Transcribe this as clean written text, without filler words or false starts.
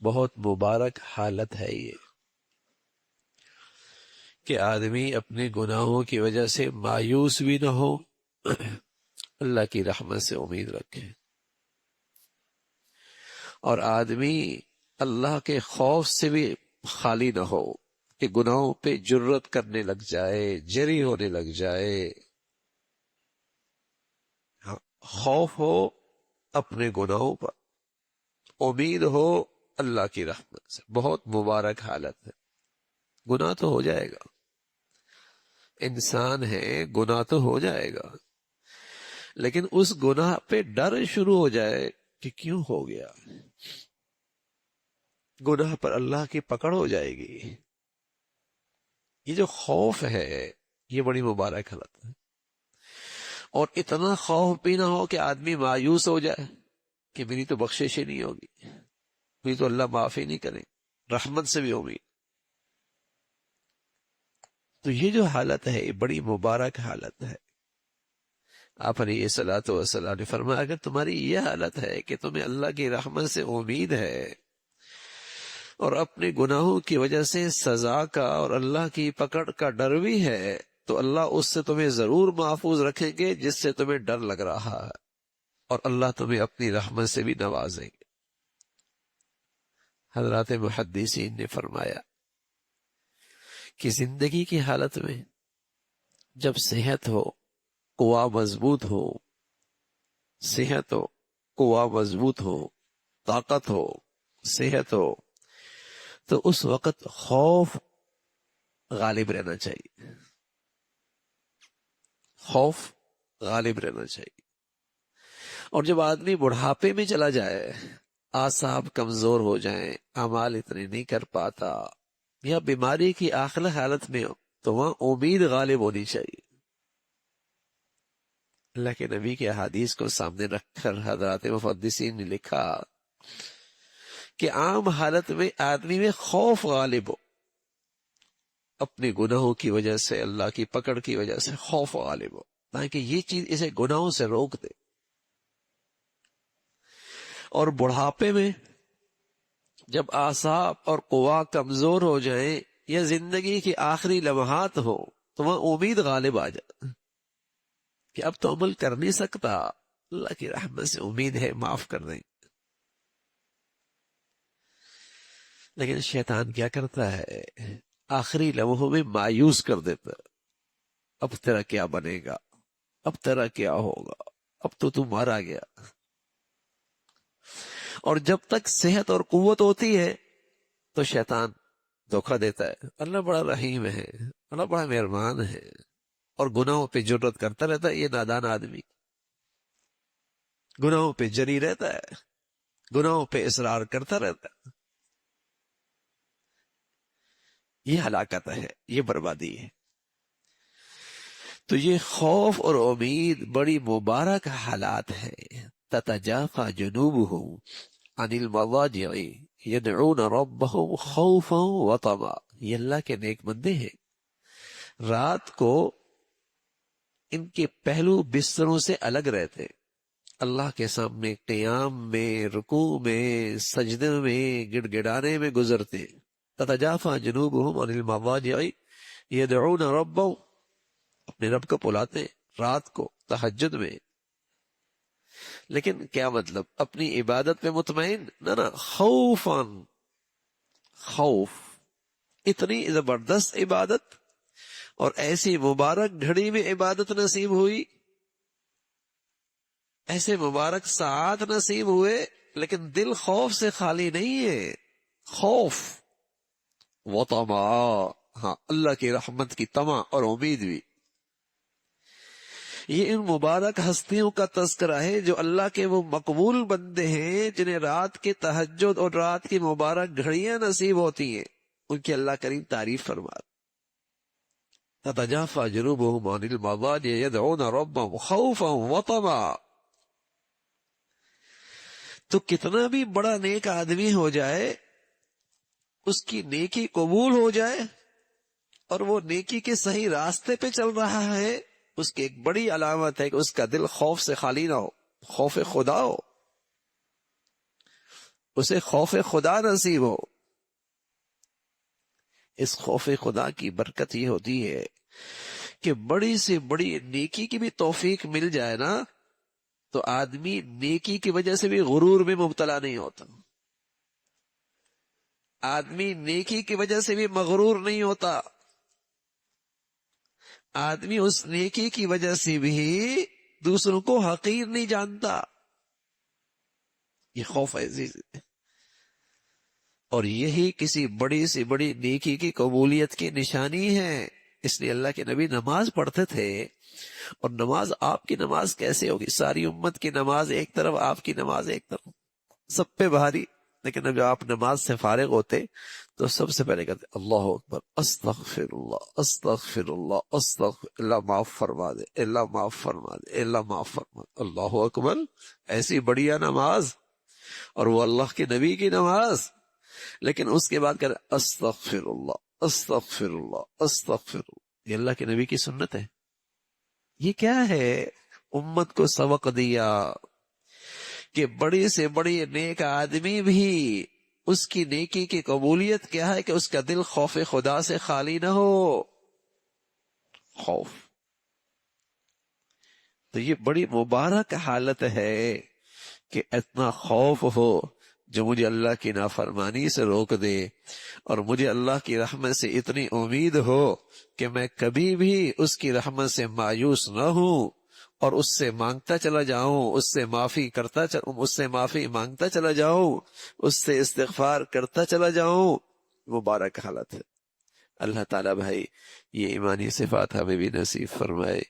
بہت مبارک حالت ہے یہ کہ آدمی اپنے گناہوں کی وجہ سے مایوس بھی نہ ہو، اللہ کی رحمت سے امید رکھے، اور آدمی اللہ کے خوف سے بھی خالی نہ ہو کہ گناہوں پہ جرت کرنے لگ جائے، جری ہونے لگ جائے۔ خوف ہو اپنے گناہوں پر، امید ہو اللہ کی رحمت سے۔ بہت مبارک حالت ہے۔ گناہ تو ہو جائے گا، انسان ہے، گناہ تو ہو جائے گا، لیکن اس گناہ پہ ڈر شروع ہو جائے کہ کیوں ہو گیا، گناہ پر اللہ کی پکڑ ہو جائے گی۔ یہ جو خوف ہے یہ بڑی مبارک حالت ہے، اور اتنا خوف بھی نہ ہو کہ آدمی مایوس ہو جائے کہ میری تو بخشش ہی نہیں ہوگی، میری تو اللہ معاف ہی نہیں کرے، رحمت سے بھی امید۔ تو یہ جو حالت ہے یہ بڑی مبارک حالت ہے۔ آپ علیہ الصلوۃ والسلام نے فرمایا اگر تمہاری یہ حالت ہے کہ تمہیں اللہ کی رحمت سے امید ہے اور اپنے گناہوں کی وجہ سے سزا کا اور اللہ کی پکڑ کا ڈر بھی ہے، تو اللہ اس سے تمہیں ضرور محفوظ رکھیں گے جس سے تمہیں ڈر لگ رہا ہے، اور اللہ تمہیں اپنی رحمت سے بھی نوازیں گے۔ حضرات محدثین نے فرمایا کہ زندگی کی حالت میں جب صحت ہو، قوا مضبوط ہو، صحت ہو، قوا مضبوط ہو، طاقت ہو، صحت ہو، تو اس وقت خوف غالب رہنا چاہیے، خوف غالب رہنا چاہیے۔ اور جب آدمی بڑھاپے میں چلا جائے، اعصاب کمزور ہو جائیں، اعمال اتنے نہیں کر پاتا، یا بیماری کی آخر حالت میں ہو، تو وہاں امید غالب ہونی چاہیے۔ اللہ کے نبی کے احادیث کو سامنے رکھ کر حضرات محدثین نے لکھا کہ عام حالت میں آدمی میں خوف غالب ہو، اپنے گناہوں کی وجہ سے، اللہ کی پکڑ کی وجہ سے خوف غالب ہو، تاکہ یہ چیز اسے گناہوں سے روک دے۔ اور بڑھاپے میں جب اعصاب اور قوا کمزور ہو جائیں یا زندگی کی آخری لمحات ہو، تو وہاں امید غالب آ جائے کہ اب تو عمل کر نہیں سکتا، اللہ کی رحمت سے امید ہے معاف کر دیں۔ لیکن شیطان کیا کرتا ہے، آخری لمحوں میں مایوس کر دیتا ہے، اب تیرا کیا بنے گا، اب تیرا کیا ہوگا، اب تو مارا گیا۔ اور جب تک صحت اور قوت ہوتی ہے تو شیطان دھوکہ دیتا ہے، اللہ بڑا رحیم ہے، اللہ بڑا مہربان ہے، اور گناہوں پہ جرت کرتا رہتا ہے۔ یہ نادان آدمی گناہوں پہ جری رہتا ہے، گناہوں پہ اصرار کرتا رہتا ہے۔ یہ ہلاکت ہے، یہ بربادی ہے۔ تو یہ خوف اور امید بڑی مبارک حالات ہے۔ تتجافى جنوبهم عن المضاجع يدعون ربهم خوفا وطمعا، یہ اللہ کے نیک بندے ہیں، رات کو ان کے پہلو بستروں سے الگ رہتے، اللہ کے سامنے قیام میں، رکوع میں، سجدے میں، گڑ گڑانے میں گزرتے۔ تتجافى جنوبهم عن المضاجع يدعون ربهم، اپنے رب کو بلاتے رات کو تہجد میں۔ لیکن کیا مطلب؟ اپنی عبادت میں مطمئن نہ، خوفاً، خوف، اتنی زبردست عبادت اور ایسی مبارک گھڑی میں عبادت نصیب ہوئی، ایسے مبارک ساعات نصیب ہوئے، لیکن دل خوف سے خالی نہیں ہے۔ خوف وطمع، ہاں اللہ کی رحمت کی طمع اور امید بھی۔ یہ ان مبارک ہستیوں کا تذکرہ ہے جو اللہ کے وہ مقبول بندے ہیں جنہیں رات کے تہجد اور رات کی مبارک گھڑیاں نصیب ہوتی ہیں، ان کی اللہ کریم تعریف فرماتا۔ تتجافى جنوبهم عن المضاجع يدعون ربهم خوفا وطمعا۔ تو کتنا بھی بڑا نیک آدمی ہو جائے، اس کی نیکی قبول ہو جائے اور وہ نیکی کے صحیح راستے پہ چل رہا ہے، اس کی ایک بڑی علامت ہے کہ اس کا دل خوف سے خالی نہ ہو، خوف خدا ہو۔ اسے خوف خدا نصیب ہو. اس خوف خدا کی برکت یہ ہوتی ہے کہ بڑی سے بڑی نیکی کی بھی توفیق مل جائے نا تو آدمی نیکی کی وجہ سے بھی غرور میں مبتلا نہیں ہوتا، آدمی نیکی کی وجہ سے بھی مغرور نہیں ہوتا، آدمی اس نیکی کی وجہ سے بھی دوسروں کو حقیر نہیں جانتا. یہ خوف عزیز ہے، اور یہی کسی بڑی سے بڑی نیکی کی قبولیت کی نشانی ہے. اس لیے اللہ کے نبی نماز پڑھتے تھے، اور نماز آپ کی نماز کیسے ہوگی؟ ساری امت کی نماز ایک طرف، آپ کی نماز ایک طرف، سب پہ بھاری. لیکن اب جب آپ نماز سے فارغ ہوتے تو سب سے پہلے کہتے اللہ اکبر، استغفر اللہ، استغفر اللہ، استغفر اللہ، معاف فرما دے، اللہ معاف فرما دے، اللہ معاف فرما دے، اللہ اکبر. ایسی بڑھیا نماز، اور وہ اللہ کے نبی کی نماز. لیکن اس کے بعد کہتے استغفر اللہ، استغفر اللہ، استغفر اللہ. یہ اللہ کے نبی کی سنت ہے. یہ کیا ہے؟ امت کو سبق دیا کہ بڑی سے بڑی نیک آدمی بھی اس کی نیکی کی قبولیت کیا ہے کہ اس کا دل خوف خدا سے خالی نہ ہو. خوف تو یہ بڑی مبارک حالت ہے کہ اتنا خوف ہو جو مجھے اللہ کی نافرمانی سے روک دے، اور مجھے اللہ کی رحمت سے اتنی امید ہو کہ میں کبھی بھی اس کی رحمت سے مایوس نہ ہوں، اور اس سے مانگتا چلا جاؤں، اس سے معافی مانگتا چلا جاؤں، اس سے استغفار کرتا چلا جاؤں. مبارک حالت ہے. اللہ تعالیٰ بھائی یہ ایمانی صفات ہمیں بھی نصیب فرمائے.